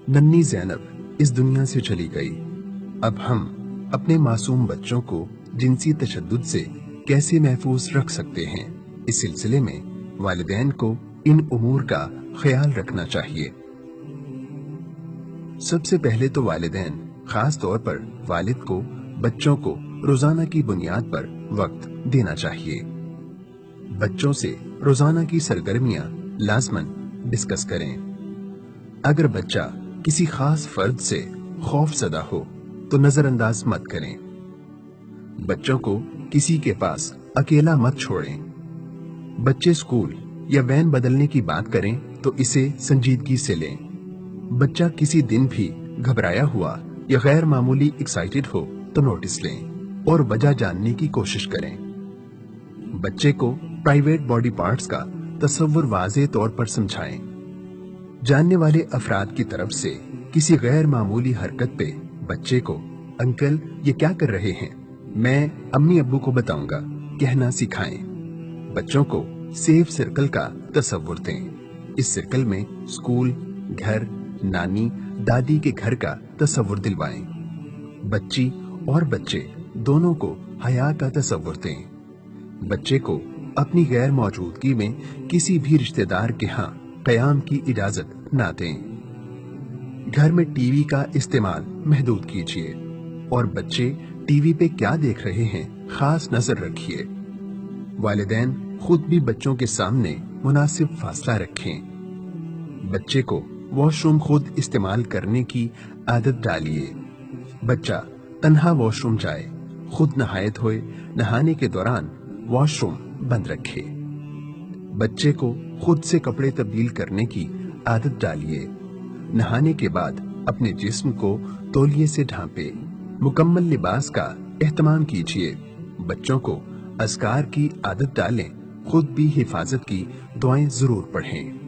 नन्ही ज़ैनब इस दुनिया से चली गई। अब हम अपने मासूम बच्चों को जिनसी तशद्दुद से कैसे महफूज रख सकते हैं, इस सिलसिले में वालिदैन को इन उमूर का ख्याल रखना चाहिए। सबसे पहले तो वालिदैन, खास तौर पर वालिद को बच्चों को रोजाना की बुनियाद पर वक्त देना चाहिए। बच्चों से रोजाना की सरगर्मियां लाजमन डिस्कस करें। अगर बच्चा किसी खास फर्द से खौफजदा हो तो नजरअंदाज मत करें। बच्चों को किसी के पास अकेला मत छोड़ें। बच्चे स्कूल या वैन बदलने की बात करें तो इसे संजीदगी से लें। बच्चा किसी दिन भी घबराया हुआ या गैर मामूली एक्साइटेड हो तो नोटिस लें और वजह जानने की कोशिश करें। बच्चे को प्राइवेट बॉडी पार्ट्स का तस्वुर वाज़े तौर पर समझाएं। जानने वाले अफराद की तरफ से किसी गैर मामूली हरकत पे बच्चे को अंकल ये क्या कर रहे हैं, मैं अम्मी अब्बू को बताऊंगा कहना सिखाएं। बच्चों को सेफ सर्कल का तस्वुर दें। इस सर्कल में स्कूल, घर, नानी दादी के घर का तस्वुर दिलवाएं। बच्ची और बच्चे दोनों को हया का तस्वुर दें। बच्चे को अपनी गैर मौजूदगी में किसी भी रिश्तेदार के यहाँ कयाम की इजाजत ना दें। घर में टीवी का इस्तेमाल महदूद कीजिए और बच्चे टीवी पे क्या देख रहे हैं खास नजर रखिए। वालिदैन खुद भी बच्चों के सामने मुनासिब फासला रखें। बच्चे को वॉशरूम खुद इस्तेमाल करने की आदत डालिए। बच्चा तन्हा वॉशरूम जाए, खुद नहाए धोए, नहाने के दौरान वॉशरूम बंद रखे। बच्चे को खुद से कपड़े तब्दील करने की आदत डालिए। नहाने के बाद अपने जिस्म को तौलिए से ढांपे। मुकम्मल लिबास का एहतमाम कीजिए। बच्चों को अज़कार की आदत डालें। खुद भी हिफाजत की दुआएं जरूर पढ़ें।